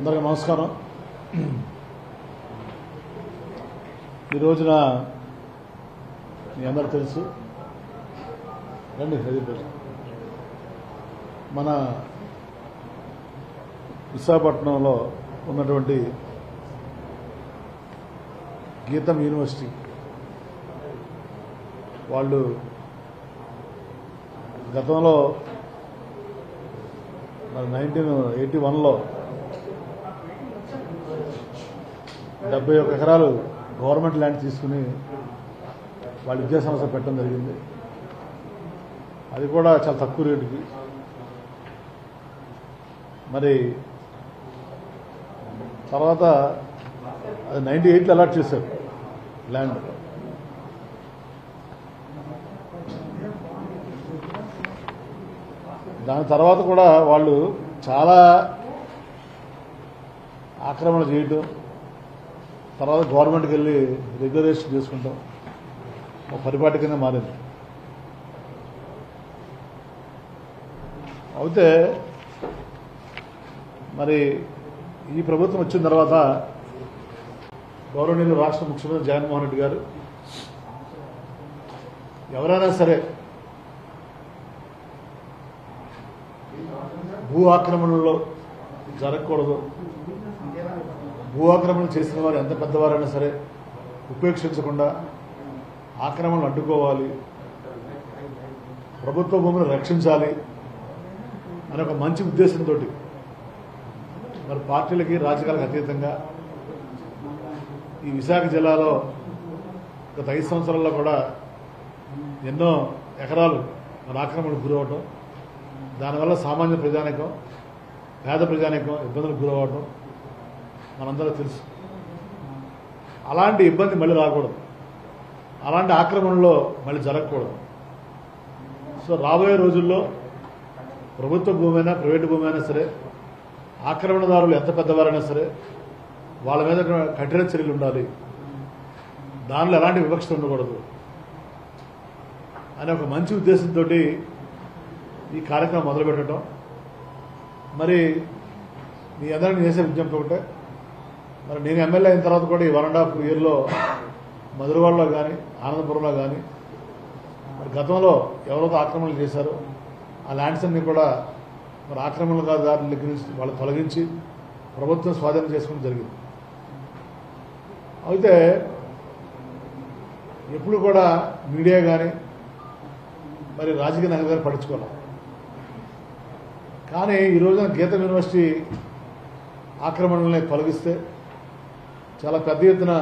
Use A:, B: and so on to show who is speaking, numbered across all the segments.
A: అందరికీ నమస్కారం. ఈ రోజున మీ అందరూ తెలుసు, రండి మన విశాఖపట్నంలో ఉన్నటువంటి గీతం యూనివర్సిటీ వాళ్ళు గతంలో 1981లో 71 ఎకరాలు గవర్నమెంట్ ల్యాండ్ తీసుకుని వాళ్ళ విద్యా సంస్థ పెట్టడం జరిగింది. అది కూడా చాలా తక్కువ రేటుకి. మరి తర్వాత అది 98లో అలాట్ చేశారు ల్యాండ్. దాని తర్వాత కూడా వాళ్ళు చాలా ఆక్రమణ చేయటం, తర్వాత గవర్నమెంట్కి వెళ్ళి రిజర్వేషన్ చేసుకుంటాం ఒక పరిపాటి కింద మారింది. అయితే మరి ఈ ప్రభుత్వం వచ్చిన తర్వాత గౌరవనీయులు రాష్ట్ర ముఖ్యమంత్రి జగన్మోహన్ రెడ్డి గారు ఎవరైనా సరే భూ ఆక్రమణలో జరగకూడదు, భూ ఆక్రమణ చేసిన వారు ఎంత పెద్దవారైనా సరే ఉపేక్షించకుండా ఆక్రమణలు అడ్డుకోవాలి, ప్రభుత్వ భూములను రక్షించాలి అనే ఒక మంచి ఉద్దేశంతో మరి పార్టీలకి రాజకీయాలకు అతీతంగా ఈ విశాఖ జిల్లాలో గత 5 సంవత్సరాల్లో కూడా ఎన్నో ఎకరాలు మన ఆక్రమణకు గురవటం, దానివల్ల సామాన్య ప్రజానీకం, పేద ప్రజానీకం ఇబ్బందులకు గురవటం మనందరూ తెలుసు. అలాంటి ఇబ్బంది మళ్ళీ రాకూడదు, అలాంటి ఆక్రమణలో మళ్ళీ జరగకూడదు. సో రాబోయే రోజుల్లో ప్రభుత్వ భూమి అయినా ప్రైవేటు భూమి అయినా సరే ఆక్రమణదారులు ఎంత పెద్దవారైనా సరే వాళ్ళ మీద కఠిన చర్యలు ఉండాలి, దానిలో ఎలాంటి వివక్షత ఉండకూడదు అనే ఒక మంచి ఉద్దేశంతో ఈ కార్యక్రమం మొదలుపెట్టడం. మరి మీ అందరినీ చేసే విజ్ఞప్తి ఒకటే, మరి నేను ఎమ్మెల్యే అయిన తర్వాత కూడా ఈ 1.5 ఇయర్లో మధురవాడలో కానీ ఆనందపురంలో కానీ మరి గతంలో ఎవరైతే ఆక్రమణలు చేశారో ఆ ల్యాండ్స్ అన్ని కూడా మరి ఆక్రమణదారుల దగ్గర నుంచి వాళ్ళు తొలగించి ప్రభుత్వం స్వాధీనం చేసుకోవడం జరిగింది. అయితే ఎప్పుడు కూడా మీడియా కానీ మరి రాజకీయ నాయకులు కానీ పట్టించుకోవాలి. కానీ ఈ రోజున గీతం యూనివర్సిటీ ఆక్రమణల్ని తొలగిస్తే చాలా పెద్ద ఎత్తున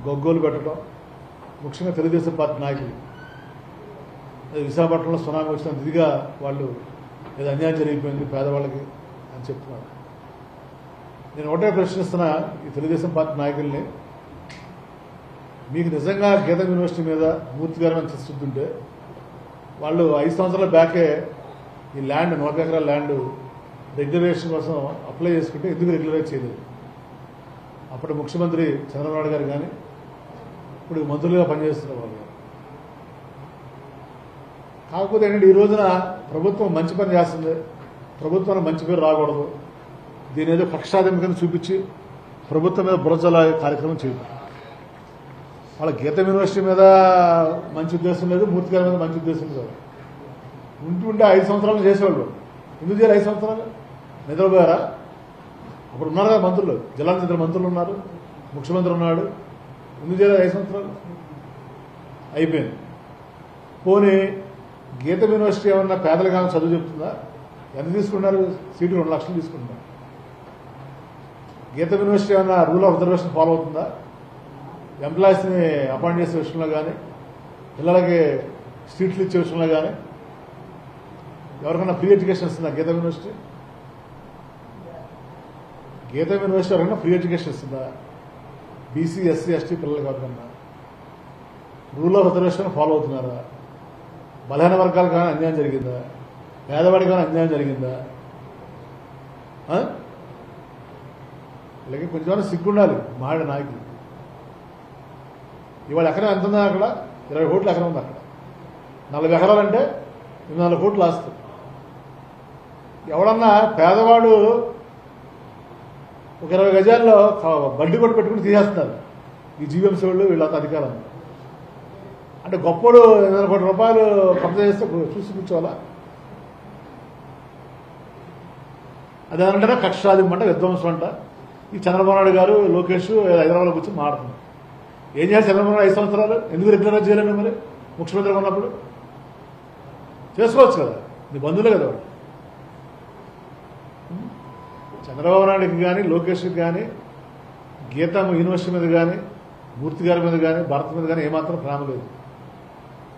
A: గొగ్గోలు పెట్టడం, ముఖ్యంగా తెలుగుదేశం పార్టీ నాయకులు విశాఖపట్నంలో సునామీ వచ్చిన ఇదిగా వాళ్ళు ఏదో అన్యాయం జరిగిపోయింది పేదవాళ్ళకి అని చెప్తున్నారు. నేను ఒకటే ప్రశ్నిస్తున్నా ఈ తెలుగుదేశం పార్టీ నాయకుల్ని, మీకు నిజంగా గీతం యూనివర్సిటీ మీద పూర్తిగా చూస్తుంటే వాళ్ళు 5 సంవత్సరాల బ్యాకే ఈ ల్యాండ్ 40 ఎకరాల ల్యాండ్ రెగ్యులరేషన్ కోసం అప్లై చేసుకుంటే ఎందుకు రెగ్యులరైజ్ చేయలేదు? అప్పుడు ముఖ్యమంత్రి చంద్రబాబు నాయుడు గారు కానీ ఇప్పుడు మంత్రులుగా పనిచేస్తున్న వాళ్ళు. కాకపోతే ఏంటంటే ఈ రోజున ప్రభుత్వం మంచి పని చేస్తుంది, ప్రభుత్వానికి మంచి పేరు రాకూడదు, దీని ఏదో కక్షాధిపతిని చూపించి ప్రభుత్వం మీద బురజల కార్యక్రమం చేయదు. వాళ్ళ గీతం యూనివర్సిటీ మీద మంచి ఉద్దేశం లేదు, మూర్తి గారి మీద మంచి ఉద్దేశం లేదు. ఉంటుంటే 5 సంవత్సరాలు చేసేవాళ్ళు. ఎందుకు చేయాలి 5 సంవత్సరాలు? నిద్రపోయారా? అప్పుడు ఉన్నారు కదా మంత్రులు, జిల్లాలో 2 మంత్రులు ఉన్నారు, ముఖ్యమంత్రి ఉన్నాడు. ఎందుకు చేయాలి 5 సంవత్సరాలు? అయిపోయింది. పోనీ గీతం యూనివర్సిటీ ఏమన్నా పేదలు కానీ చదువు చెప్తుందా? ఎంత తీసుకున్నారు? సీటు 2 లక్షలు తీసుకుంటున్నారు. గీతం యూనివర్సిటీ ఏమన్నా రూల్ ఆఫ్ రిజర్వేషన్ ఫాలో అవుతుందా? ఎంప్లాయీస్ని అపాయింట్ చేసే విషయంలో కానీ, పిల్లలకి సీట్లు ఇచ్చే విషయంలో కానీ ఎవరికైనా ఫ్రీ ఎడ్యుకేషన్ ఇస్తుందా గీతం యూనివర్సిటీ? గీతం యూనివర్సిటీ ఎవరికైనా ఫ్రీ ఎడ్యుకేషన్ ఇస్తుందా? బీసీ, ఎస్సీ, ఎస్టీ పిల్లలకి ఎవరికన్నా రూల్ ఆఫ్ రిజర్వేషన్ ఫాలో అవుతున్నారా? బలహీన వర్గాలకు కానీ అన్యాయం జరిగిందా? పేదవాడికి కానీ అన్యాయం జరిగిందా? అలాగే కొంచెం సిగ్గుండాలి మాడ నాయకులు. ఇవాళ ఎకరం ఎంత ఉందా? అక్కడ 20 కోట్ల ఎకరం ఉంది. అక్కడ 40 ఎకరాలంటే 24 కోట్లు ఆస్తి. ఎవడన్నా పేదవాడు ఒక 20 గజాల్లో బడ్డీ కొట్టు పెట్టుకుని తీసేస్తున్నారు ఈ జీవీఎంసీ వాళ్ళు వీళ్ళంతా అధికారం. అంటే గొప్పడు 200 కోట్ల రూపాయలు కబ్జా చేస్తే చూసి కూర్చోవాలా? అదేనంటే కక్ష సాధింపంట, విధ్వంసం అంట. ఈ చంద్రబాబు నాయుడు గారు లోకేష్ హైదరాబాద్లో కూర్చొని మాట్లాడుతున్నారు. ఏం చేయాలి చంద్రబాబు నాయుడు 5 సంవత్సరాలు? ఎందుకు రెగ్యులరైజ్ చేయలేండి? మరి ముఖ్యమంత్రిగా ఉన్నప్పుడు చేసుకోవచ్చు కదా, నీ బంధువులే కదా వాడు. చంద్రబాబు నాయుడుకి కానీ లోకేష్కి కానీ గీతా యూనివర్సిటీ మీద కానీ మూర్తి గారి మీద కానీ భరత్ మీద కానీ ఏమాత్రం ప్రేమ లేదు.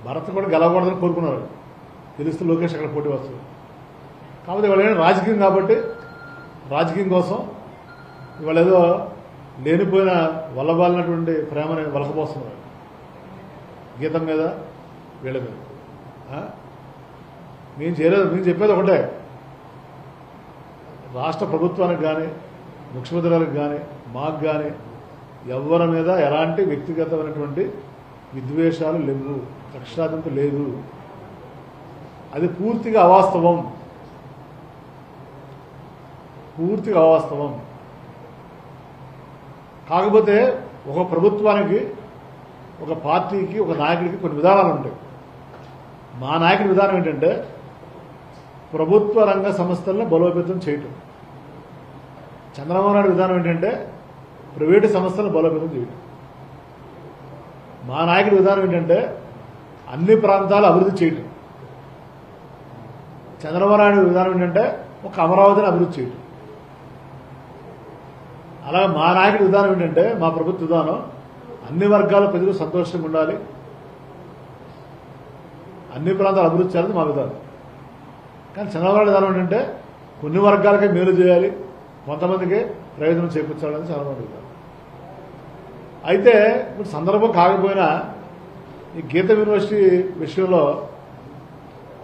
A: భరత్ కూడా గెలవకూడదని కోరుకున్నారు, తెలిస్తే లోకేష్ అక్కడ పోటీ వస్తుంది. కాకపోతే ఇవాళ రాజకీయం కాబట్టి రాజకీయం కోసం ఇవాళ ఏదో లేనిపోయిన వల్లబాలినటువంటి ప్రేమని వలకపోస్తున్నారు గీతం మీద వీళ్ళ మీద. మేము చేయలేదు. మేము చెప్పేది ఒకటే, రాష్ట్ర ప్రభుత్వానికి కానీ ముఖ్యమంత్రి గారికి కానీ మాకు కానీ ఎవరి మీద ఎలాంటి వ్యక్తిగతమైనటువంటి విద్వేషాలు లేవు, కక్షాదింపు లేదు. అది పూర్తిగా అవాస్తవం, పూర్తిగా అవాస్తవం. కాకపోతే ఒక ప్రభుత్వానికి, ఒక పార్టీకి, ఒక నాయకుడికి కొన్ని విధానాలు ఉంటాయి. మా నాయకుడి విధానం ఏంటంటే ప్రభుత్వ రంగ సంస్థలను బలోపేతం చేయటం. చంద్రబాబు నాయుడు విధానం ఏంటంటే ప్రైవేటు సంస్థలను బలోపేతం చేయటం. మా నాయకుడి విధానం ఏంటంటే అన్ని ప్రాంతాలు అభివృద్ధి చేయటం. చంద్రబాబు నాయుడు విధానం ఏంటంటే ఒక అమరావతిని అభివృద్ధి చేయటం. అలాగే మా నాయకుడి విధానం ఏంటంటే, మా ప్రభుత్వ విధానం అన్ని వర్గాల ప్రజలు సంతోషంగా ఉండాలి, అన్ని ప్రాంతాలు అభివృద్ధి చేయాలని మా విధానం. కానీ చంద్రబాబు విధానం ఏంటంటే కొన్ని వర్గాలకే మేలు చేయాలి, కొంతమందికి ప్రయోజనం చేకూర్చాలని చంద్రబాబు విధానం. అయితే ఇప్పుడు సందర్భం కాకపోయినా ఈ గీత యూనివర్సిటీ విషయంలో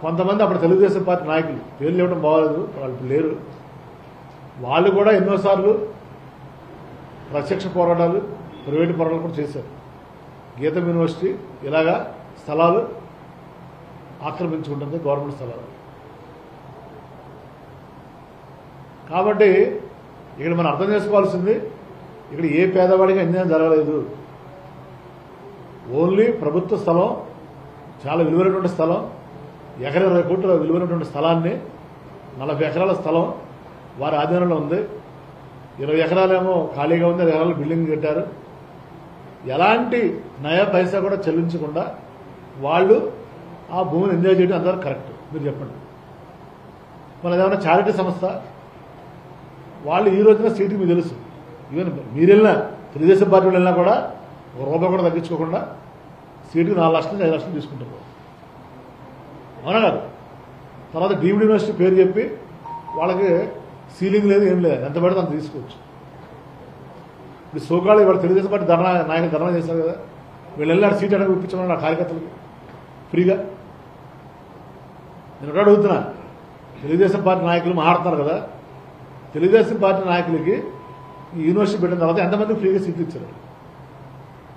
A: కొంతమంది అప్పుడు తెలుగుదేశం పార్టీ నాయకులు, పేర్లు ఇవ్వడం బాగోలేదు, వాళ్ళు లేరు, వాళ్ళు కూడా ఎన్నోసార్లు ప్రత్యక్ష పోరాటాలు, ప్రైవేటు పోరాటాలు కూడా చేశారు. గీతం యూనివర్సిటీ ఇలాగా స్థలాలు ఆక్రమించుకుంటుంది, గవర్నమెంట్ స్థలాలు. కాబట్టి ఇక్కడ మనం అర్థం చేసుకోవాల్సింది, ఇక్కడ ఏ పేదవాడికి అన్యాయం జరగలేదు. ఓన్లీ ప్రభుత్వ స్థలం, చాలా విలువైనటువంటి స్థలం, ఎకరా 20 కోట్ల విలువైనటువంటి స్థలాన్ని 40 ఎకరాల స్థలం వారి ఆధీనంలో ఉంది. 20 ఎకరాలేమో ఖాళీగా ఉంది, 20 ఎకరాలు బిల్డింగ్ కట్టారు. ఎలాంటి నయా పైసా కూడా చెల్లించకుండా వాళ్ళు ఆ భూమిని ఎంజాయ్ చేయడం అందరూ కరెక్ట్. మీరు చెప్పండి, మన ఏదైనా చారిటీ సంస్థ వాళ్ళు ఈ రోజున సీటు మీకు తెలుసు, ఈవెన్ మీరు వెళ్ళినా తెలుగుదేశం పార్టీ వెళ్ళినా కూడా ₹1 కూడా తగ్గించుకోకుండా సీటుకి 4 లక్షలు 5 లక్షలు తీసుకుంటారు. అవునా కాదు? తర్వాత డీమ్డ్ యూనివర్సిటీ పేరు చెప్పి వాళ్ళకి సీలింగ్ లేదు, ఏం లేదు, ఎంత పడితే అంత తీసుకోవచ్చు. ఇప్పుడు సోకాళ్ళు ఇవాళ తెలుగుదేశం పార్టీ నాయకులు ధర్నా చేశారు కదా, వీళ్ళు వెళ్ళి సీట్ అడగ ఇప్పించమని నా కార్యకర్తలకి ఫ్రీగా. నేను ఒకటి అడుగుతున్నా, తెలుగుదేశం పార్టీ నాయకులు మాట్లాడుతున్నారు కదా, తెలుగుదేశం పార్టీ నాయకులకి ఈ యూనివర్సిటీ పెట్టిన తర్వాత ఎంతమంది ఫ్రీగా సీట్లు ఇచ్చారు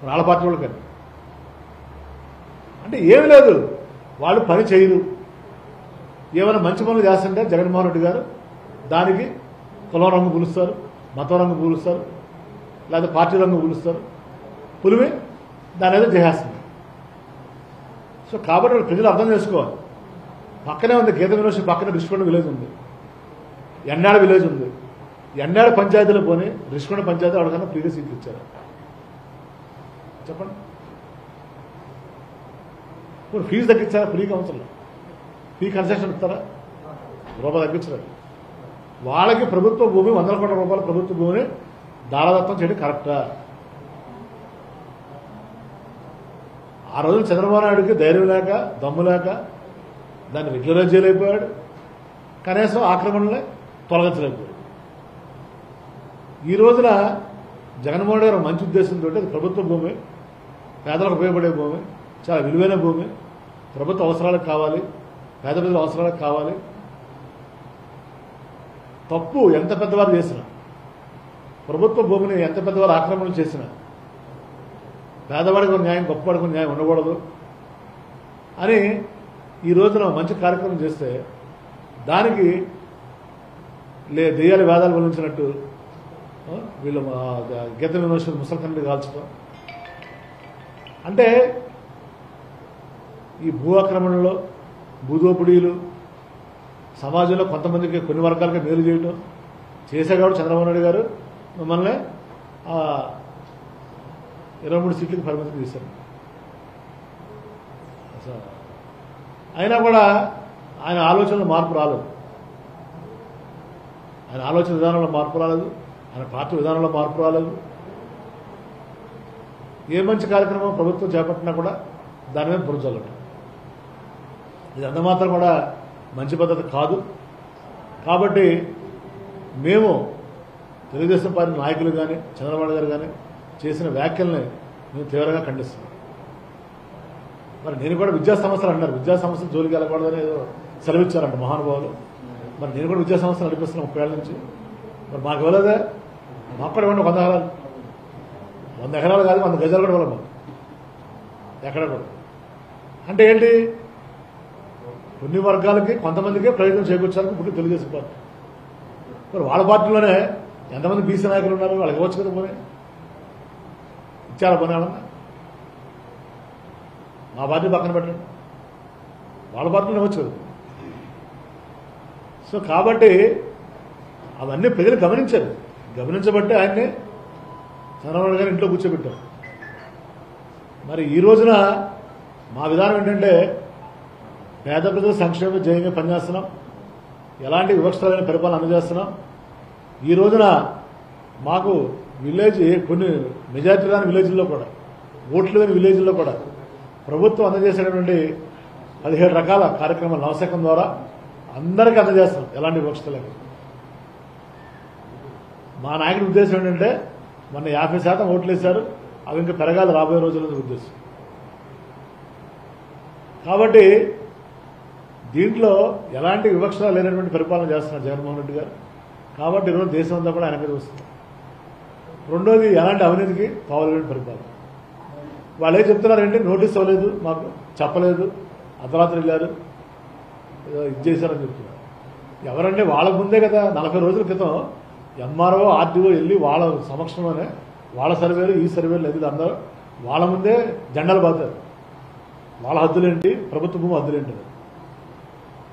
A: వాళ్ళ పార్టీ వాళ్ళకి? అంటే ఏమి లేదు, వాళ్ళు పని చేయరు. ఏమైనా మంచి పనులు చేస్తుంటే జగన్మోహన్ రెడ్డి గారు దానికి కులం రంగు పూలుస్తారు, మతం రంగు పూలుస్తారు, లేదా పార్టీ రంగు పూలుస్తారు, పులిమి దాని ఏదో చేసేస్తుంది. సో కాబట్టి ప్రజలు అర్థం చేసుకోవాలి. పక్కనే ఉంది గీత యూనివర్సిటీ పక్కనే రిషికొండ విలేజ్ ఉంది, ఎన్నాడ విలేజ్ ఉంది. ఎన్నాడ పంచాయతీలో పోని రిషికొండ పంచాయతీ అడగన్నా ఫ్రీగా సీట్లు ఇచ్చారు. చెప్పండి, ఇప్పుడు ఫీజు తగ్గించారా? ఫ్రీగా అవసరం, ఫీ కన్సెషన్ ఇస్తారా? రూపాయలు తగ్గించరు. వాళ్ళకి ప్రభుత్వ భూమి 100 కోట్ల రూపాయల ప్రభుత్వ భూమిని దారాదత్తం చేయడం కరెక్టా? ఆ రోజు చంద్రబాబు నాయుడికి ధైర్యం లేక, దమ్ము లేక దాన్ని రెగ్యులరైజ్ చేయలేకపోయాడు, కనీసం ఆక్రమణలే తొలగించలేకపోయాడు. ఈ రోజున జగన్మోహన్ గారు మంచి ఉద్దేశంతో అది ప్రభుత్వ భూమి, పేదలకు ఉపయోగపడే భూమి, చాలా విలువైన భూమి, ప్రభుత్వ అవసరాలకు కావాలి, పేద ప్రజల అవసరాలకు కావాలి. తప్పు ఎంత పెద్దవారు చేసినా, ప్రభుత్వ భూమిని ఎంత పెద్దవారు ఆక్రమణ చేసినా పేదవాడికి న్యాయం, గొప్పవాడికి న్యాయం ఉండకూడదు అని ఈ రోజున మంచి కార్యక్రమం చేస్తే దానికి దెయ్యాలు వేదాలు వల్లించినట్టు వీళ్ళు గీత యూనివర్సిటీ ముసల్కన్లు కాల్చడం అంటే ఈ భూ ఆక్రమణలో భూదోపిడీలు సమాజంలో కొంతమందికి కొన్ని వర్గాలకి మేలు చేయటం చేసే కాబట్టి చంద్రబాబు నాయుడు గారు మిమ్మల్ని 23 సీట్లకు పరిమితం చేశారు. అయినా కూడా ఆయన ఆలోచనలో మార్పు రాలేదు. ఆయన ఆలోచన విధానంలో మార్పు రాలేదు. ఆయన పార్టీ విధానంలో మార్పు రాలేదు. ఏ మంచి కార్యక్రమం ప్రభుత్వం చేపట్టినా కూడా దాని మీద బురజల్లటం ఇది అంత మాత్రం కూడా మంచి పద్ధతి కాదు. కాబట్టి మేము తెలుగుదేశం పార్టీ నాయకులు కానీ చంద్రబాబు గారు కానీ చేసిన వ్యాఖ్యల్ని మేము తీవ్రంగా ఖండిస్తున్నాం. మరి నేను కూడా విద్యా సంస్థలు అన్నారు, విద్యా సంస్థలు జోలికి వెళ్ళకూడదని ఏదో సెలవిచ్చారంట మహానుభావులు. మరి నేను కూడా విద్యా సంస్థలు నడిపిస్తున్నాను 30 ఏళ్ల నుంచి. మరి మాకు ఇవ్వలేదే? మాకు కూడా ఇవ్వండి 100 ఎకరాలు. 100 ఎకరాలు కాదు 100 గజాలు కూడా ఇవ్వాలి మాకు ఎక్కడ కూడా. అంటే ఏంటి? కొన్ని వర్గాలకి కొంతమందికే ప్రయోజనం చేకూర్చాలని ఇప్పుడు తెలుగుదేశం పార్టీ. మరి వాళ్ళ పార్టీలోనే ఎంతమంది బీసీ నాయకులు ఉన్నారు, వాళ్ళకి ఇవ్వచ్చు కదా పోనీ. ఇచ్చారా పోనీ ఏమన్నా? మా పార్టీ పక్కన పెట్టండి, వాళ్ళ పార్టీలో ఇవ్వచ్చు కదా. సో కాబట్టి అవన్నీ ప్రజలు గమనించారు. గమనించబట్టే ఆయన్ని చంద్రబాబు గారు ఇంట్లో కూర్చోబెట్టారు. మరి ఈ రోజున మా విధానం ఏంటంటే పేద ప్రజల సంక్షేమ జయంగా పనిచేస్తున్నాం. ఎలాంటి వివక్షమైన పరిపాలన అందజేస్తున్నాం. ఈ రోజున మాకు విలేజ్ కొన్ని మెజారిటీ రాని విలేజ్ల్లో కూడా ఓట్లు లేని విలేజ్ల్లో కూడా ప్రభుత్వం అందజేసేటువంటి 17 రకాల కార్యక్రమాలు నవశకం ద్వారా అందరికీ అందజేస్తున్నాం. ఎలాంటి వివక్షత లేక. మా నాయకుడి ఉద్దేశం ఏంటంటే మొన్న 50% ఓట్లు వేశారు, అవి ఇంకా పెరగాలి రాబోయే రోజుల్లో ఉద్దేశం. కాబట్టి దీంట్లో ఎలాంటి వివక్ష లేనటువంటి పరిపాలన చేస్తున్నారు జగన్మోహన్ రెడ్డి గారు. కాబట్టి ఈరోజు దేశం అంతా కూడా ఆయన మీద వస్తుంది. రెండోది ఎలాంటి అవినీతికి పావులేని పరిపాలన. వాళ్ళు ఏం చెప్తున్నారంటే నోటీస్ అవ్వలేదు, మాకు చెప్పలేదు, అర్ధరాత్రి వెళ్ళారు, ఇది చేశారని చెప్తున్నారు. ఎవరంటే వాళ్ళ ముందే కదా 40 రోజుల క్రితం ఎంఆర్ఓ ఆర్డీఓ వెళ్ళి వాళ్ళ సమక్షంలోనే వాళ్ళ సర్వేలు ఈ సర్వేలు లేదు అందరూ వాళ్ళ ముందే జెండాలు బాతారు. వాళ్ళ హద్దులేంటి, ప్రభుత్వ భూమి హద్దులేంటి,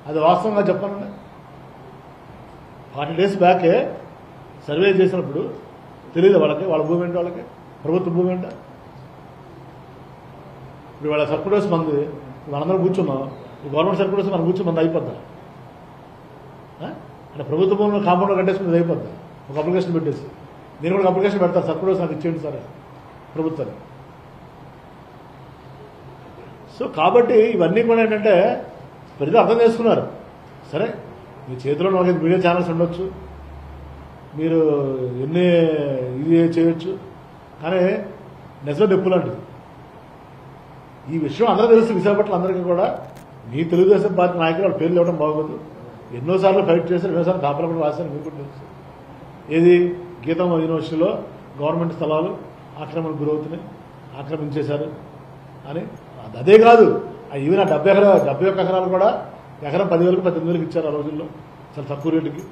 A: అది వాస్తవంగా చెప్పానండి. 40 days బ్యాకే సర్వే చేసినప్పుడు తెలియదు వాళ్ళకి వాళ్ళ భూమి ఏంటి, వాళ్ళకి ప్రభుత్వ భూమి ఏంట. ఇప్పుడు వాళ్ళ సర్కులర్స్ మంది మనందరం కూర్చున్నాం, ఈ గవర్నమెంట్ సర్కులర్స్ మనం కూర్చొని మంది అయిపోద్దా అంటే ప్రభుత్వ భూములు కాంపౌండ్లో కట్టేసుకుని అయిపోద్దా? ఒక అప్లికేషన్ పెట్టేసి నేను కూడా అప్లికేషన్ పెడతాను, సర్కులర్స్ నాకు ఇచ్చేయండి సార్ ప్రభుత్వాన్ని. సో కాబట్టి ఇవన్నీ కూడా ఏంటంటే ప్రజలు అర్థం చేసుకున్నారు. సరే మీ చేతిలో 4-5 మీడియా ఛానల్స్ ఉండొచ్చు, మీరు ఎన్ని ఇది చేయొచ్చు, కానీ నిజం డెప్పు లాంటిది. ఈ విషయం అందరూ తెలుసు. విశాఖపట్నం అందరికీ కూడా మీ తెలుగుదేశం పార్టీ నాయకులు వాళ్ళ పేర్లు ఇవ్వడం బాగోదు. ఎన్నోసార్లు ఫైట్ చేశారు, ఎన్నోసార్లు కాపలా కూడా రాశారు, మీకు కూడా తెలుసు. ఏది గీతం యూనివర్సిటీలో గవర్నమెంట్ స్థలాలు ఆక్రమణకు గురవుతున్నాయి, ఆక్రమించేశారు అని. అదే కాదు, ఈవెన్ 71 ఎకరాలు కూడా ఎకరం 10,000కు 18,000కి ఇచ్చారు ఆ రోజుల్లో, చాలా తక్కువ రేటుకి.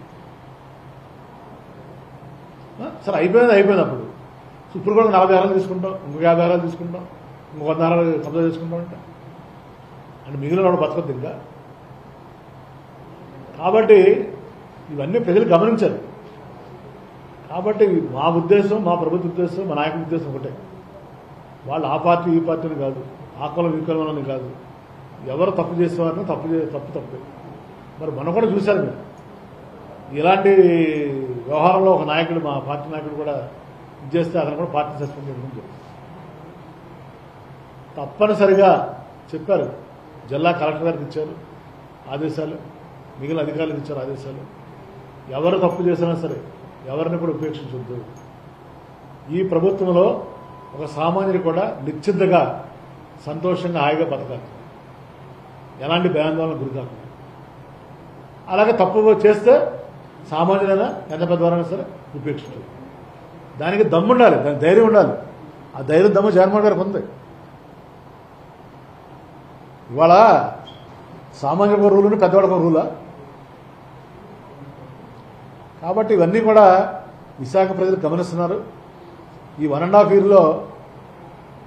A: సరే అయిపోయింది. అప్పుడు ఇప్పుడు కూడా 40 ఎకరాలు తీసుకుంటాం, ఇంకొక 50 ఎకరాలు తీసుకుంటాం, ఇంకొక 100 ఎకరాలు కబ్జా చేసుకుంటాం అంటే మిగిలిన వాడు బతకొద్దు ఇంకా. కాబట్టి ఇవన్నీ ప్రజలు గమనించారు. కాబట్టి మా ఉద్దేశం, మా ప్రభుత్వ ఉద్దేశం, మా నాయకుల ఉద్దేశం ఒకటే. వాళ్ళు ఆ పార్టీ ఈ పార్టీని కాదు, ఆ కులం ఈ కులం అని కాదు. ఎవరు తప్పు చేసేవారిని తప్పు. మరి మనం కూడా చూశారు మీరు ఇలాంటి వ్యవహారంలో ఒక నాయకుడు, మా పార్టీ నాయకుడు కూడా ఇది చేస్తే అతను కూడా పార్టీ సస్పెండ్ చేయడం చెప్పారు. తప్పనిసరిగా చెప్పారు. జిల్లా కలెక్టర్ గారికి ఇచ్చారు ఆదేశాలు, మిగిలిన అధికారులకు ఇచ్చారు ఆదేశాలు. ఎవరు తప్పు చేసినా సరే ఎవరిని కూడా ఉపేక్షించొద్దు. ఈ ప్రభుత్వంలో ఒక సామాన్యుడు కూడా నిశ్చింతగా సంతోషంగా హాయిగా బతకాలి, ఎలాంటి భయాందోళనకు గురి కాకుండా. అలాగే తప్పు చేస్తే సామాన్యులైనా ఎంత పెద్దవారైనా సరే ఉపేక్షించదు. దానికి దమ్ము ఉండాలి, దానికి ధైర్యం ఉండాలి. ఆ ధైర్యం దమ్ము జగన్మోహన్ గారికి ఉంది. ఇవాళ సామాన్యులకు ఒక రూలు, పెద్దవాడికి ఒక రూలా? కాబట్టి ఇవన్నీ కూడా విశాఖ ప్రజలు గమనిస్తున్నారు. ఈ 1.5 yearలో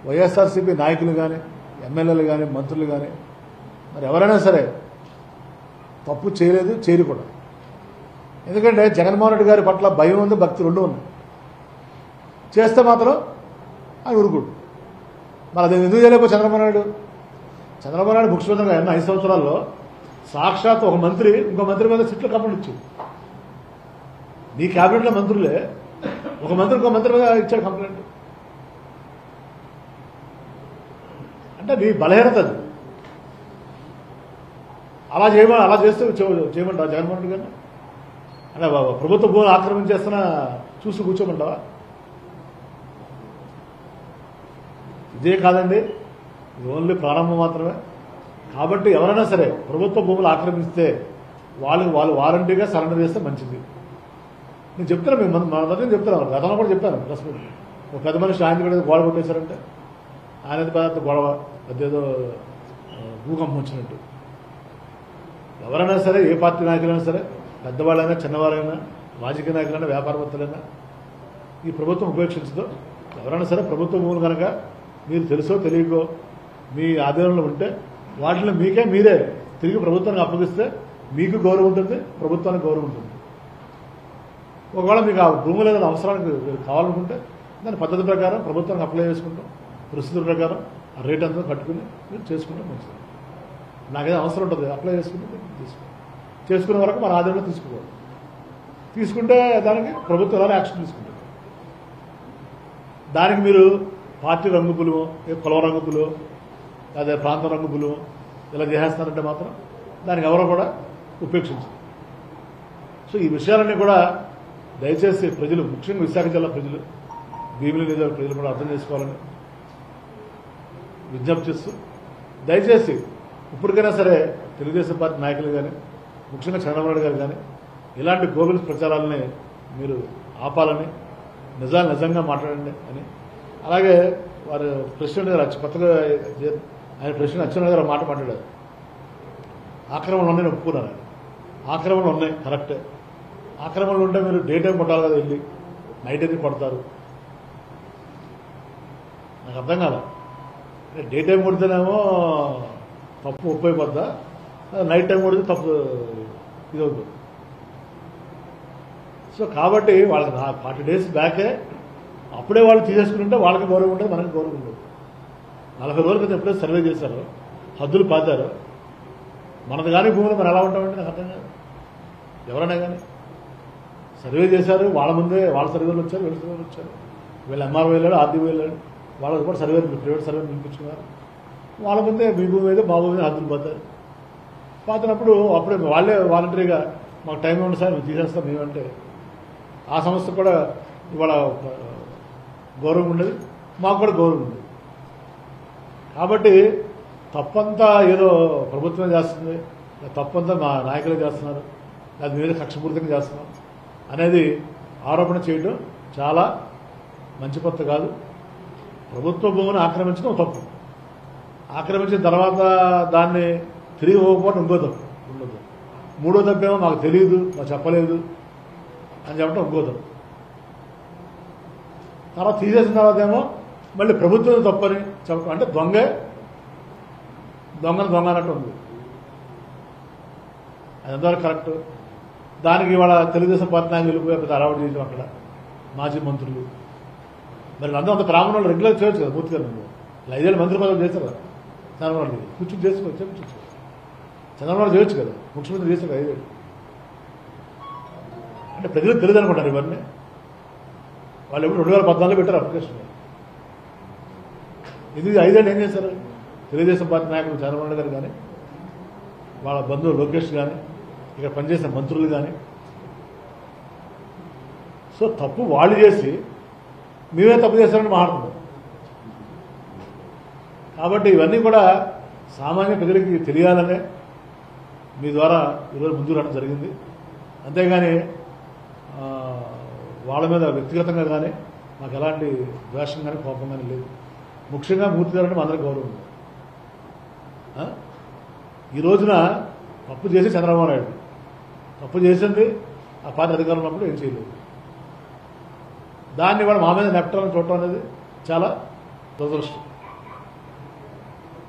A: వైఎస్ఆర్సీపీ నాయకులు కానీ, ఎమ్మెల్యేలు కానీ, మంత్రులు కానీ, మరి ఎవరైనా సరే తప్పు చేయలేదు, చేయరు కూడా. ఎందుకంటే జగన్మోహన్ రెడ్డి గారి పట్ల భయం ఉంది, భక్తి రెండు ఉంది. చేస్తే మాత్రం ఆయన ఊరుకోడు. మరి అది ఎందుకు చేయలేకపోతే చంద్రబాబు నాయుడు ముఖ్యమంత్రిగా ఉన్న 5 సంవత్సరాల్లో సాక్షాత్ ఒక మంత్రి ఇంకో మంత్రి మీద సీట్లు కంప్లైంట్ ఇచ్చింది. నీ క్యాబినెట్లో మంత్రులే ఒక మంత్రి ఇంకో మంత్రి మీద ఇచ్చాడు కంప్లైంట్. అంటే నీ బలహీనత అది. అలా చేస్తే చేయమంటావా జగన్మోహన్ రెడ్డి గారిని? అంటే ప్రభుత్వ భూములు ఆక్రమించేస్తున్నా చూసి కూర్చోమంటావా? ఇదే కాదండి, ఇది ఓన్లీ ప్రారంభం మాత్రమే. కాబట్టి ఎవరైనా సరే ప్రభుత్వ భూములు ఆక్రమిస్తే వాళ్ళు వారంటీగా సరెండర్ చేస్తే మంచిది. నేను చెప్తున్నా, మేము మొదటి చెప్తున్నాను, గతంలో కూడా చెప్పాను. ప్రెస్ మీట్ ఒక పెద్ద మనిషి ఆయన కూడా గోడ కొట్టేశారంటే ఆయన పెద్ద గొడవ, పెద్దేదో భూకంపం వచ్చినట్టు. ఎవరైనా సరే, ఏ పార్టీ నాయకులైనా సరే, పెద్దవాళ్ళైనా చిన్నవారైనా, రాజకీయ నాయకులైనా, వ్యాపారవేత్తలైనా ఈ ప్రభుత్వం ఉపేక్షించదు. ఎవరైనా సరే ప్రభుత్వ భూములు కనుక మీరు తెలుసో తెలియకో మీ ఆధీనంలో ఉంటే వాటిని మీరే తిరిగి ప్రభుత్వానికి అప్పగిస్తే మీకు గౌరవం ఉంటుంది, ప్రభుత్వానికి గౌరవం ఉంటుంది. ఒకవేళ మీకు ఆ భూములు ఏదైనా అవసరానికి కావాలనుకుంటే దాని పద్ధతి ప్రకారం ప్రభుత్వానికి అప్లై చేసుకుంటాం, పరిస్థితుల ప్రకారం ఆ రేట్ అంతా కట్టుకుని మీరు చేసుకుంటే మంచిది. నాకేదో అవసరం ఉంటుంది, అప్లై చేసుకునే వరకు మన ఆధీనంలో తీసుకోవాలి. తీసుకుంటే దానికి ప్రభుత్వం ఎలా యాక్షన్ తీసుకుంటుంది. దానికి మీరు పార్టీ రంగుపులు, కుల రంగుపులు, లేదా ప్రాంత రంగుపులు ఇలా చేసేస్తారంటే మాత్రం దానికి ఎవరో కూడా ఉపేక్షించరు. సో ఈ విషయాలన్నీ కూడా దయచేసి ప్రజలు, ముఖ్యంగా విశాఖ జిల్లా ప్రజలు, భీమిలి నియోజకవర్గ ప్రజలు కూడా అర్థం చేసుకోవాలని విజ్ఞప్తి చేస్తూ, దయచేసి ఇప్పటికైనా సరే తెలుగుదేశం పార్టీ నాయకులు కానీ, ముఖ్యంగా చంద్రబాబు నాయుడు గారు కానీ ఇలాంటి గోబెల్స్ ప్రచారాలని మీరు ఆపాలని, నిజంగా మాట్లాడండి అని. అలాగే వారు ప్రెసిడెంట్ గారు కొత్తగా ఆయన ప్రెసిడెంట్ అచ్చెన్నాయుడు గారు మాట మాట్లాడారు. ఆక్రమణలు ఉన్నాయని ఒప్పుకున్నారు. ఆయన ఆక్రమణలు ఉన్నాయి, కరెక్టే. ఆక్రమణలు ఉంటే మీరు డే టైం కొట్టాలి కదా, వెళ్ళి నైట్ అయితే కొడతారు. నాకు అర్థం కాదు. డే టైం కొడితేనేమో తప్పు ఒప్పైపోద్దా, నైట్ టైం కొడితే తప్పు ఇది అవుతుంది. సో కాబట్టి వాళ్ళకి 40 days బ్యాకే అప్పుడే వాళ్ళు తీసేసుకుంటే వాళ్ళకి గౌరవం ఉంటుంది, మనకి గౌరవం ఉండదు. 40 రోజుల క్రితం ఎప్పుడైతే సర్వే చేశారో, హద్దులు పాతారో, మనది కానీ భూములు మనం ఎలా ఉంటామంటే నాకు అర్థం కాదు. ఎవరైనా కానీ సర్వే చేశారు, వాళ్ళ ముందే వాళ్ళ సర్వేలు వచ్చారు, వీళ్ళ సర్వేలు వచ్చారు, వీళ్ళు ఎంఆర్ఓ వెళ్ళాడు, ఆర్డీఓ వెళ్ళాడు, వాళ్ళకి కూడా సర్వే ప్రైవేట్ సర్వే పిలిపించుకున్నారు. వాళ్ళ ముందే మీ భూమి మీద మా భూమి మీద హద్దులు పోతారు. పాతినప్పుడు అప్పుడే వాళ్ళే వాలంటరీగా మాకు టైం ఉంది సార్ మేము తీసేస్తాం మేమంటే ఆ సంస్థ కూడా ఇవాళ గౌరవం ఉండదు, మాకు కూడా గౌరవం ఉండదు. కాబట్టి తప్పంతా ఏదో ప్రభుత్వం చేస్తుంది, తప్పంతా మా నాయకులే చేస్తున్నారు, అది మీద కక్షపూరితంగా చేస్తున్నాం అనేది ఆరోపణ చేయడం చాలా మంచి పద్ధతి కాదు. ప్రభుత్వ భూమిని ఆక్రమించడం తప్పు, ఆక్రమించిన తర్వాత దాన్ని తిరిగి పోకపోవడం ఇంకో తప్పు ఉండదు. మూడో తప్పేమో మాకు తెలియదు, మాకు చెప్పలేదు అని చెప్పడం ఇంకో తప్పు. తర్వాత తీసేసిన తర్వాత ఏమో మళ్ళీ ప్రభుత్వం తప్పని చెప్పడం అంటే దొంగని దొంగ అన్నట్టు ఉంది. అది ఎంతవరకు కరెక్ట్? దానికి ఇవాళ తెలుగుదేశం పార్టీ నాయకులు వెళ్ళిపోయి పెద్ద అలవాటు చేయడం, అక్కడ మాజీ మంత్రులు మరి అందరూ అంత బ్రాహ్మణ వాళ్ళు రెగ్యులర్ చేయొచ్చు కదా, పూర్తిగా నువ్వు 5 ఏళ్ళు మంత్రి పదవులు చేస్తారు కదా, చంద్రబాబు నాయుడు కూర్చొని చేసుకోవచ్చు, చంద్రబాబు చేయొచ్చు కదా, ముఖ్యమంత్రి చేశారు 5 ఏళ్ళు. అంటే ప్రజలకు తెలియదు అనుకుంటారు ఇవన్నీ. వాళ్ళు ఎప్పుడు 2014లో పెట్టారు అప్లికేషన్. ఇది 5 ఏళ్ళు ఏం చేశారు? తెలుగుదేశం పార్టీ నాయకులు చంద్రబాబు నాయుడు గారు కానీ, వాళ్ళ బంధువులు లోకేష్ కానీ, ఇక్కడ పనిచేసిన మంత్రులు కానీ. సో తప్పు వాళ్ళు చేసి మేమే తప్పు చేస్తారని మాట్లాడుతున్నారు. కాబట్టి ఇవన్నీ కూడా సామాన్య ప్రజలకి తెలియాలనే మీ ద్వారా ఈరోజు ముందుకు రావడం జరిగింది. అంతేగాని వాళ్ళ మీద వ్యక్తిగతంగా కానీ మాకు ఎలాంటి ద్వేషం కానీ కోపం కానీ లేదు. ముఖ్యంగా మూర్తి గారు అంటే మా అందరికీ గౌరవం ఉంది. ఈ రోజున తప్పు చేసి చంద్రబాబు నాయుడు తప్పు చేసింది ఆ పార్టీ అధికారంలో ఉన్నప్పుడు ఏం చేయలేదు. దాన్ని కూడా మా మీద నెప్టాలని చూడటం అనేది చాలా దురదృష్టం.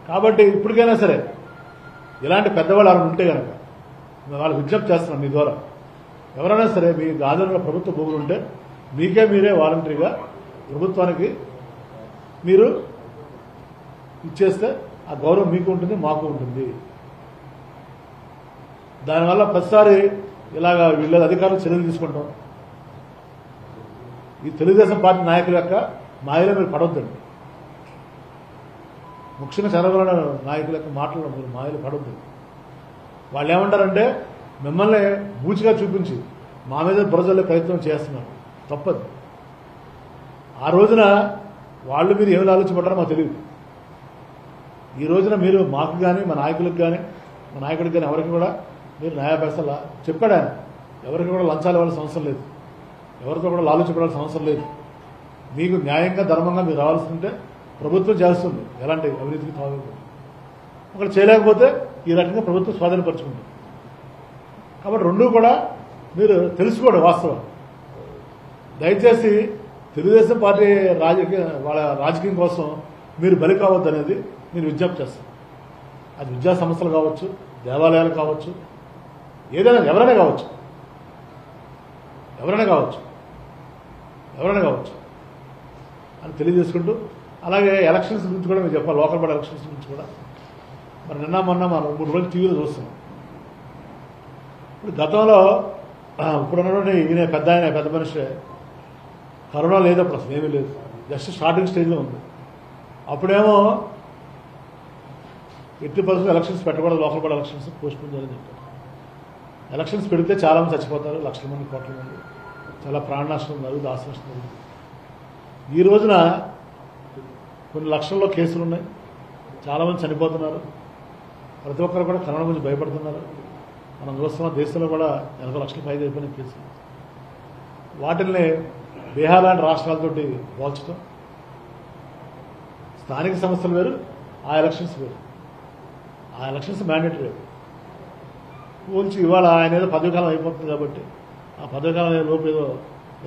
A: కాబట్టి ఇప్పటికైనా సరే ఇలాంటి పెద్దవాళ్ళు ఎవరైనా ఉంటే కనుక వాళ్ళు విజ్ఞప్తి చేస్తున్నాం మీ ద్వారా, ఎవరైనా సరే మీ ఆధీనంలో ప్రభుత్వ భూములు ఉంటే మీరే వాలంటరీగా ప్రభుత్వానికి మీరు ఇచ్చేస్తే ఆ గౌరవం మీకు ఉంటుంది, మాకు ఉంటుంది. దానివల్ల ప్రతిసారి ఇలాగా వీళ్ళ అధికారులు చర్యలు తీసుకుంటాం. ఈ తెలుగుదేశం పార్టీ నాయకుల యొక్క మాయలో మీరు పడొద్దండి. ముఖ్యంగా చంద్రబాబు నాయకుల యొక్క మాటలు మీరు మాయలు పడొద్దు. వాళ్ళు ఏమంటారంటే మిమ్మల్ని బూచిగా చూపించి మా మీద బురజల్లే ప్రయత్నం చేస్తున్నారు. తప్పదు. ఆ రోజున వాళ్ళు మీరు ఏమి ఆలోచించబడ్డారో మాకు తెలియదు. ఈ రోజున మీరు మాకు కానీ మా నాయకులకు కానీ మా నాయకుడికి కానీ ఎవరికి కూడా మీరు న్యాయపరిస్థితులు చెప్పాడు ఆయన. ఎవరికి కూడా లంచాలు ఇవ్వాల్సిన అవసరం లేదు, ఎవరితో కూడా లాలుచిపడాల్సిన అవసరం లేదు. మీకు న్యాయంగా ధర్మంగా మీరు రావాల్సి ఉంటే ప్రభుత్వం చేస్తుంది, ఎలాంటి అవినీతికి తాగకూడదు. ఒకటి చేయలేకపోతే ఈ రకంగా ప్రభుత్వం స్వాధీనపరుచుకుంటుంది. కాబట్టి రెండూ కూడా మీరు తెలుసుకోండి వాస్తవం. దయచేసి తెలుగుదేశం పార్టీ వాళ్ళ రాజకీయం కోసం మీరు బలి కావద్దు అనేది నేను విజ్ఞప్తి చేస్తాను. అది విద్యా సంస్థలు కావచ్చు, దేవాలయాలు కావచ్చు, ఏదైనా ఎవరైనా కావచ్చు అని తెలియజేసుకుంటూ, అలాగే ఎలక్షన్స్ గురించి కూడా మీరు చెప్పాలి. లోకల్ బాడీ ఎలక్షన్స్ గురించి కూడా మరి నిన్న మొన్న మనం 3 రోజులు టీవీలో చూస్తున్నాం. ఇప్పుడు గతంలో ఇప్పుడున్నటువంటి ఈయన పెద్ద మనిషి కరోనా లేదప్పుడు అసలు ఏమీ లేదు, జస్ట్ స్టార్టింగ్ స్టేజ్లో ఉంది. అప్పుడేమో ఎట్టి పరిస్థితులు ఎలక్షన్స్ పెట్టకూడదు, లోకల్ బాడీ ఎలక్షన్స్ పోస్ట్పోన్ చేయాలని చెప్పారు. ఎలక్షన్స్ పెడితే చాలా మంది చచ్చిపోతారు, లక్షల మంది కోట్ల మంది, చాలా ప్రాణ నష్టం జరుగుతుంది, ఆస్తి నష్టం జరుగుతుంది. ఈ రోజున కొన్ని లక్షల్లో కేసులు ఉన్నాయి, చాలామంది చనిపోతున్నారు, ప్రతి ఒక్కరు కూడా కరోనా గురించి భయపడుతున్నారు. మనం చూస్తున్నాం దేశంలో కూడా 80 లక్షల పైగా అయిపోయిన కేసులు. వాటిల్ని బీహార్ లాంటి రాష్ట్రాలతోటి పోల్చడం, స్థానిక సంస్థలు వేరు, ఆ ఎలక్షన్స్ వేరు. ఆ ఎలక్షన్స్ మ్యాండేటరీ పోల్చి ఇవాళ ఆయన ఏదో పదవికాలం అయిపోతుంది కాబట్టి ఆ పదవికాలం లోపు ఏదో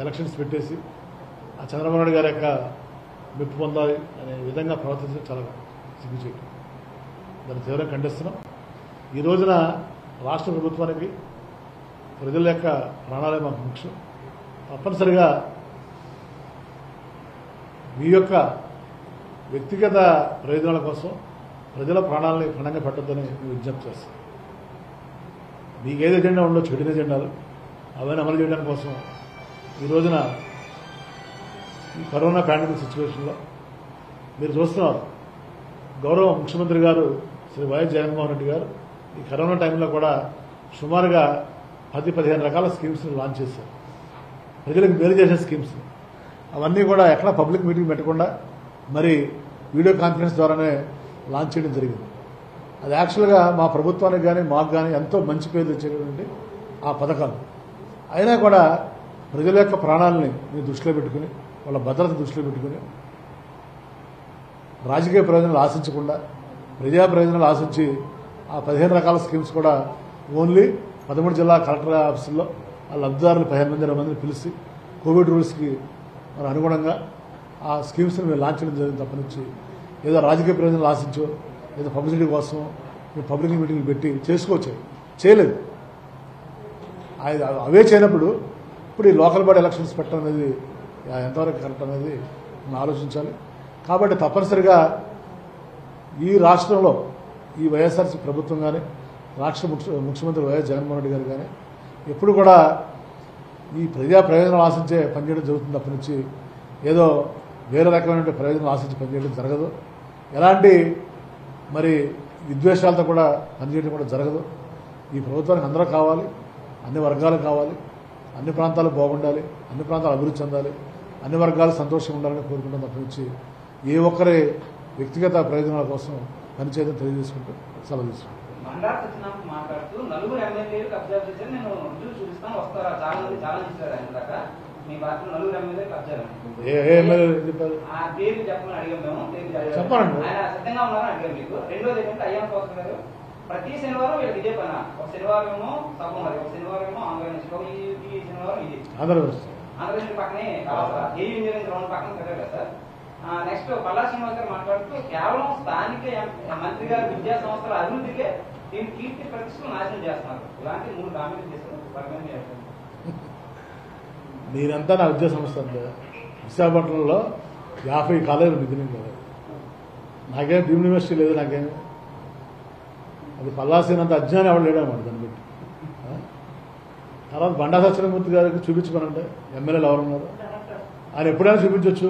A: ఎలక్షన్స్ పెట్టేసి ఆ చంద్రబాబు నాయుడు గారి యొక్క మెప్పు పొందాలి అనే విధంగా ప్రవర్తించడం చాలా సిగ్గుచేటు. దాన్ని తీవ్రంగా ఖండిస్తున్నాం. ఈ రోజున రాష్ట్ర ప్రభుత్వానికి ప్రజల యొక్క ప్రాణాలే మాకు ముఖ్యం. తప్పనిసరిగా మీ యొక్క వ్యక్తిగత ప్రయోజనాల కోసం ప్రజల ప్రాణాలని పణంగా పెట్టొద్దని మేము విజ్ఞప్తి చేస్తాం. మీకు ఏది ఎజెండా ఉండో చెడున ఎజెండాలు అవన్నీ అమలు చేయడం కోసం ఈ రోజున ఈ కరోనా పాండమిక్ సిచ్యువేషన్లో మీరు చూస్తున్నారు, గౌరవ ముఖ్యమంత్రి గారు శ్రీ వైఎస్ జగన్మోహన్ రెడ్డి గారు ఈ కరోనా టైంలో కూడా సుమారుగా 10-15 రకాల స్కీమ్స్ని లాంచ్ చేశారు. ప్రజలకు మేలు చేసే స్కీమ్స్ అవన్నీ కూడా ఎక్కడ పబ్లిక్ మీటింగ్ పెట్టకుండా మరి వీడియో కాన్ఫరెన్స్ ద్వారానే లాంచ్ చేయడం జరిగింది. అది యాక్చువల్గా మా ప్రభుత్వానికి కానీ మాకు కానీ ఎంతో మంచి పేరు తెచ్చేటువంటి ఆ పథకాలు. అయినా కూడా ప్రజల యొక్క ప్రాణాలని మీరు దృష్టిలో పెట్టుకుని, వాళ్ళ భద్రత దృష్టిలో పెట్టుకుని, రాజకీయ ప్రయోజనాలు ఆశించకుండా ప్రజా ప్రయోజనాలు ఆశించి ఆ 15 రకాల స్కీమ్స్ కూడా ఓన్లీ 13 జిల్లా కలెక్టర్ ఆఫీసుల్లో ఆ లబ్ధిదారులు 15 మంది 20 మందిని పిలిచి కోవిడ్ రూల్స్కి మరి అనుగుణంగా ఆ స్కీమ్స్ని మేము లాంచ్ చేయడం జరిగింది. తప్పనిచ్చి ఏదో రాజకీయ ప్రయోజనాలు ఆశించో ఏదో పబ్లిసిటీ కోసం మేము పబ్లిక్ మీటింగ్లు పెట్టి చేసుకోవచ్చు, చేయలేదు. అవే చేయనప్పుడు ఇప్పుడు ఈ లోకల్ బాడీ ఎలక్షన్స్ పెట్టడం అనేది ఎంతవరకు కరెక్ట్ అనేది మనం ఆలోచించాలి. కాబట్టి తప్పనిసరిగా ఈ రాష్ట్రంలో ఈ వైఎస్ఆర్సీ ప్రభుత్వం కానీ రాష్ట్ర ముఖ్యమంత్రి వైఎస్ జగన్మోహన్ రెడ్డి గారు కానీ ఎప్పుడు కూడా ఈ ప్రజా ప్రయోజనాలు ఆశించే పనిచేయడం జరుగుతుంది. తప్ప నుంచి ఏదో వేరే రకమైన ప్రయోజనాలు ఆశించి పనిచేయడం జరగదు. ఎలాంటి మరి విద్వేషాలతో కూడా పనిచేయడం కూడా జరగదు. ఈ ప్రభుత్వానికి అందరూ కావాలి, అన్ని వర్గాలు కావాలి, అన్ని ప్రాంతాలు బాగుండాలి, అన్ని ప్రాంతాలు అభివృద్ధి చెందాలి, అన్ని వర్గాలు సంతోషంగా ఉండాలని కోరుకుంటాం. తప్ప నుంచి ఏ ఒక్కరి వ్యక్తిగత ప్రయోజనాల కోసం పనిచేయడం తెలియజేసుకుంటూ సెలవు తీసుకుంటాం.
B: మండార సత్యనారాయణ మాట్లాడుతూ 4 ఎమ్మెల్యేలు కబ్జా చేశారు, నేను రుజువు చూపిస్తాను, వస్తారా, చాలా మంది ఛాలెంజ్ చేశారు. ఆయన దాకా మీ పార్టీ 4 ఎమ్మెల్యేలు కబ్జా
A: చెప్పారు,
B: ఆ పేర్లు చెప్పమని అడిగాం మేము.
A: చెప్పండి,
B: ఆయన సిద్ధంగా ఉన్నారని అడిగాం మీకు. రెండోది ఏంటంటే అయ్యన్న పాత్ర గారు ప్రతి శనివారం వీళ్ళకి ఇదే పని. ఒక శనివారం ఏమో సభ, మరి ఒక శనివారం ఏమో ఆంధ్రప్రదేశ్, ఈ శనివారం ఇది. ఆంధ్రప్రదేశ్ పక్కనే ఏయూ ఇంజనీరింగ్ గ్రౌండ్ పక్కన కట్టారు కదా సార్. నెక్స్ట్ పల్లా శ్రీనివాస్ గారు మాట్లాడుతూ కేవలం స్థానిక మంత్రి గారి విద్యా సంస్థల అభివృద్ధికే దీని కీర్తి ప్రతిష్టలు నాశనం చేస్తున్నారు. ఇలాంటి 3 కామెంట్లు చేశారు.
A: నేనంతా నా విద్యా సంస్థ అంటే విశాఖపట్నంలో 50 కాలేజీలు మిగిలింది కదా, నాకేం డీమ్డ్ యూనివర్సిటీ లేదు, నాకేం అది పల్లాసినంత అజ్ఞానం ఎవరు లేడన్నమాట దాన్ని బట్టి. తర్వాత బండా సత్యనారాయణమూర్తి గారికి చూపించుకోనంటే ఎమ్మెల్యేలు ఎవరున్నారు, ఆయన ఎప్పుడైనా చూపించవచ్చు.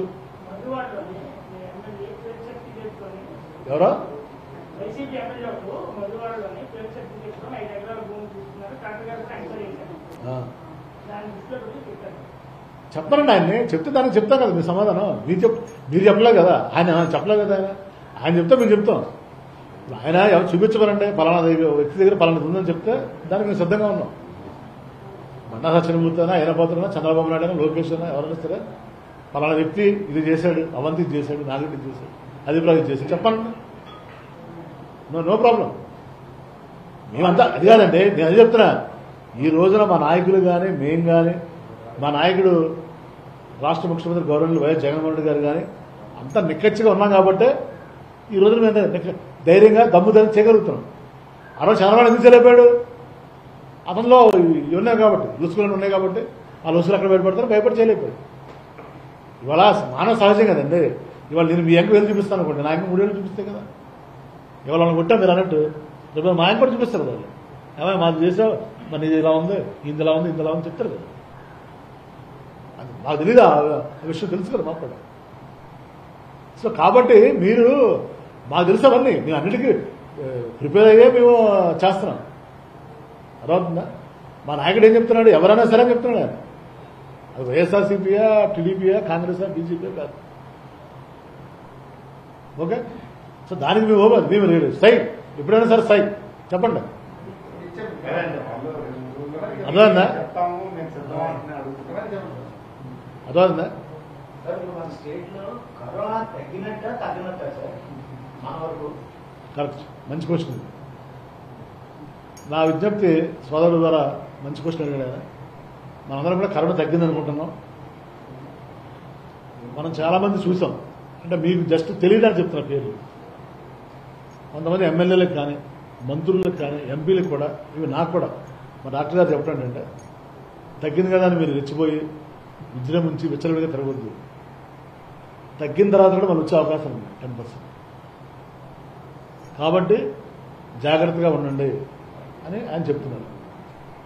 A: ఎవరో చెప్తానండి ఆయన్ని, చెప్తే దానికి చెప్తాం కదా మీ సమాధానం. మీరు చెప్పలేదు కదా, ఆయన చెప్పలేదు కదా, ఆయన చెప్తే మేము చెప్తాం. ఆయన ఎవరు చూపించమనండి, పలానా వ్యక్తి దగ్గర పలానా ఉందని చెప్తే దానికి మేము సిద్ధంగా ఉన్నాం. బండా సత్యనారాయణమూర్తి అయినా, ఆయన పోతున్నా, చంద్రబాబు నాయుడు అయినా, లోకేష్ అయినా, ఎవరైనా సరే పలానా వ్యక్తి ఇది చేశాడు, అవంతి ఇది చేశాడు, నాగరెడ్డి ఇది చేశాడు, అభిప్రాయం ఇది చేశాడు చెప్పండి, నో ప్రాబ్లం. మేమంతా అది కాదండి, నేను అది చెప్తున్నా. ఈ రోజున మా నాయకులు కానీ మేం కానీ, మా నాయకుడు రాష్ట్ర ముఖ్యమంత్రి గౌరవనీయులు వైఎస్ జగన్మోహన్ రెడ్డి గారు కానీ అంతా నిక్కచ్చిగా ఉన్నాం కాబట్టి ఈ రోజున మేము ధైర్యంగా దమ్ముదని చేయగలుగుతున్నాం. ఆ రోజు చంద్రబాబు ఎందుకు చేయలేపాడు, అతనిలో ఇవి ఉన్నాయి కాబట్టి, లూసుకులు ఉన్నాయి కాబట్టి ఆ లూసులు అక్కడ బయటపడతారు, భయపడి చేయలేపాడు. ఇవాళ మానవ సహజం కదండి. ఇవాళ నేను మీ ఎంక వేలు చూపిస్తాను అనుకోండి, నా ఎంక 3 వేలు చూపిస్తే కదా. ఇవాళ వాళ్ళని కొట్టా మీరు అన్నట్టు రేపు మా ఆయన కూడా చూపిస్తారు కదా, ఏమైనా మాది చేసావు, మరి ఇది ఇలా ఉంది, ఇంతలా ఉంది, ఇంతలా ఉంది చెప్తారు కదా. అది మాకు తెలియదు, ఆ విషయం తెలుసు కదా మాకు కూడా. సో కాబట్టి మీరు మాకు తెలుసు అవన్నీ, మేము అన్నిటికీ ప్రిపేర్ అయ్యే మేము చేస్తున్నాం. అర్థమవుతుందా? మా నాయకుడు ఏం చెప్తున్నాడు, ఎవరైనా సరే అని చెప్తున్నాడు ఆయన. అది వైఎస్ఆర్సీపీయా, టీడీపీయా, కాంగ్రెసా, బీజేపీయా కాదు. ఓకే, సో దానికి మేము లేదు సై, ఎప్పుడైనా సరే సై చెప్పండి. అర్థమైందా? అర్థమైందా? కరెక్ట్, మంచి క్వశ్చన్. నా విజ్ఞప్తి సోదరుల ద్వారా మంచి క్వశ్చన్ అడిగాడు. మనందరం కూడా కరోనా తగ్గింది అనుకుంటున్నాం. మనం చాలామంది చూసాం, అంటే మీకు జస్ట్ తెలియదని చెప్తున్న పేర్లు. కొంతమంది ఎమ్మెల్యేలకు కానీ, మంత్రులకు కానీ, ఎంపీలకు కూడా, ఇవి నాకు కూడా మా డాక్టర్ గారు చెప్పడం అంటే తగ్గింది కదా అని మీరు రెచ్చిపోయి విజృంభించి విచ్చలవిడిగా తిరగొద్దు. తగ్గిన తర్వాత కూడా మనం వచ్చే అవకాశం ఉంది 10%. కాబట్టి జాగ్రత్తగా ఉండండి అని ఆయన చెప్తున్నారు.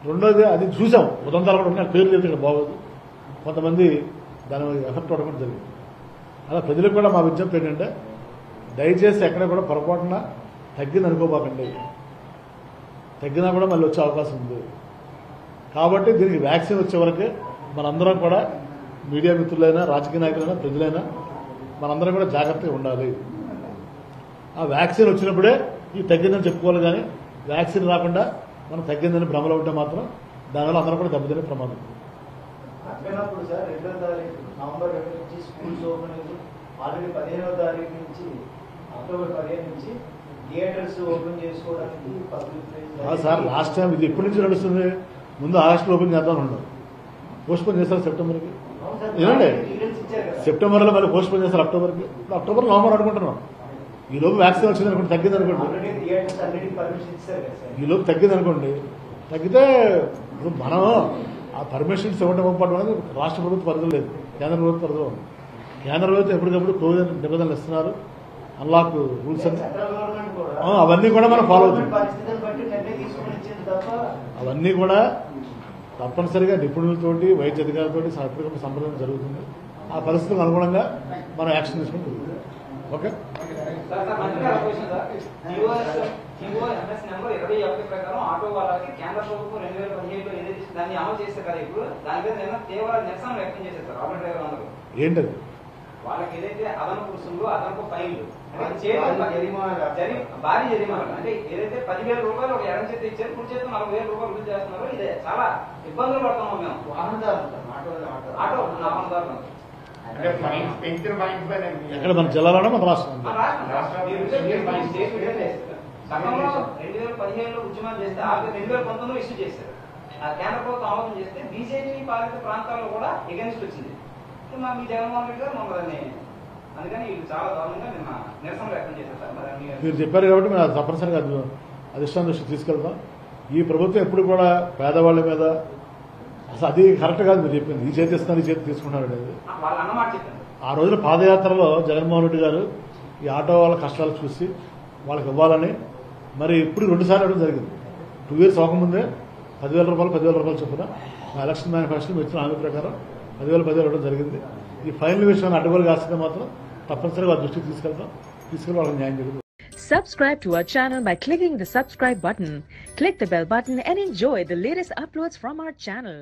A: రెండోది అది చూసాం, ఉదంతాలు కూడా ఉన్నాయి, పేర్లు చెప్తే ఇక్కడ బాగోదు, కొంతమంది దాని ఎఫెక్ట్ అవ్వడం కూడా జరిగింది. అలా ప్రజలకు కూడా మా విజ్ఞప్తి ఏంటంటే దయచేసి ఎక్కడ కూడా పొరపాటున తగ్గింది అనుకోబాకండి, తగ్గినా కూడా మళ్ళీ వచ్చే అవకాశం ఉంది. కాబట్టి దీనికి వ్యాక్సిన్ వచ్చే వరకే మనందరం కూడా, మీడియా మిత్రులైనా, రాజకీయ నాయకులైనా, ప్రజలైనా మనందరం కూడా జాగ్రత్తగా ఉండాలి. ఆ వ్యాక్సిన్ వచ్చినప్పుడే ఈ తగ్గిందని చెప్పుకోవాలి, కానీ వ్యాక్సిన్ రాకుండా మనం తగ్గిందని భ్రమలో ఉంటే మాత్రం దానివల్ల అందరం కూడా దెబ్బతినే ప్రమాదం.
C: అట్లనప్పుడు సార్ 2వ తారీఖు నవంబర్ 2 నుంచి స్కూల్స్ ఓపెన్ అయ్యి ఆల్రెడీ 15వ తారీఖు నుంచి అక్టోబర్ 15 నుంచి థియేటర్స్ ఓపెన్ చేసుకోవడానికి పబ్లిక్
A: సార్ లాస్ట్ టైం ఇది ఎప్పటి నుంచి నడుస్తుంది, ముందు ఆగస్టులో ఓపెన్ చేద్దామని ఉన్నాం, పోస్ట్పోన్ చేస్తారు సెప్టెంబర్కి. ఏమండి సెప్టెంబర్లో మళ్ళీ పోస్ట్పోన్ చేస్తారు అక్టోబర్కి, అక్టోబర్ నవంబర్ అనుకుంటున్నాం. ఈ లోపు వ్యాక్సిన్ వచ్చింది అనుకోండి, తగ్గింది అనుకోండి, ఈ లోపు తగ్గింది అనుకోండి, తగ్గితే ఇప్పుడు మనం ఆ పర్మిషన్స్ ఇవ్వడం ఇవ్వడం అనేది రాష్ట్ర ప్రభుత్వ పరిధిలో లేదు, కేంద్ర ప్రభుత్వ పరిధిలో ఉంది. కేంద్ర ప్రభుత్వం ఎప్పటికప్పుడు కోవిడ్ నిబంధనలు ఇస్తున్నారు, అన్లాక్ రూల్స్ అన్ని అవన్నీ కూడా మనం ఫాలో అవుతుంది. అవన్నీ కూడా తప్పనిసరిగా నిపుణులతోటి, వైద్య అధికారులతోటి ఎప్పటికప్పుడు సంప్రదించడం జరుగుతుంది. ఆ పరిస్థితులకు అనుగుణంగా మనం యాక్షన్ తీసుకుంటూ ఓకే.
B: ప్రకారం ఆటో వాళ్ళకి కేంద్ర ప్రభుత్వం 2017లో ఏదైతే దాన్ని అమలు చేస్తే కదా, ఇప్పుడు దాని మీద నిన్న తీవ్ర నిరసన వ్యక్తం చేశారు ఆటో డ్రైవర్ అందరూ.
A: ఏంటది?
B: వాళ్ళకి ఏదైతే అదనపు రుసుములు, అదనపు ఫైన్లు, భారీ జరిమానాలు, అంటే ఏదైతే 10,000 రూపాయలు ఒక ఎడం చేతి ఇచ్చారు, కుడి చేతి 40,000 రూపాయలు వృద్ధి చేస్తున్నారు. ఇదే చాలా ఇబ్బందులు పడుతున్నాం మేము ఆటో వాహనదారులు.
A: ఎక్కడ మన జిల్లాలోనే మన రాష్ట్రం
B: గతంలో 2015లో ఉద్యమం చేస్తే 2019లో ఇష్యూ చేశారు. కేంద్ర ప్రభుత్వం ఆమోదం చేస్తే బీజేపీ పాలిత ప్రాంతాల్లో కూడా ఎగెన్స్ట్ వచ్చింది. మీ జగన్మోహన్ రెడ్డి గారు మమ్మల్ని అందుకని వీళ్ళు చాలా దారుణంగా నిన్న నిరసన వ్యక్తం చేశారు సార్. మరి
A: మీరు చెప్పారు కాబట్టి మేము తప్పనిసరిగా అధిష్టానం దృష్టి తీసుకెళ్తాం. ఈ ప్రభుత్వం ఎప్పుడు కూడా పేదవాళ్ళ మీద అసలు అది కరెక్ట్ కాదు. మీరు చెప్పింది ఈ చేతి ఇస్తున్నారు, ఈ చేతి తీసుకున్నారు అనేది.
B: వాళ్ళు అన్నమాట చెప్పారు.
A: ఆ రోజున పాదయాత్రలో జగన్మోహన్ రెడ్డి గారు ఈ ఆటో వాళ్ళ కష్టాలు చూసి వాళ్ళకి ఇవ్వాలని మరి ఇప్పుడు 2 సార్లు ఇవ్వడం జరిగింది. 2 years అవ్వకముందే 10,000 రూపాయలు చొప్పున మా ఎలక్షన్ మేనిఫెస్టోలో వచ్చిన హామీ ప్రకారం 10,000 ఇవ్వడం జరిగింది. ఈ ఫైనల్ విషయాన్ని అడ్డుగోలు కాస్తే మాత్రం తప్పనిసరిగా వాళ్ళ దృష్టికి తీసుకెళ్ళి వాళ్ళకి న్యాయం జరుగుతుంది.
D: Subscribe to our channel by clicking the subscribe button. Click the bell button and enjoy the latest uploads from our channel.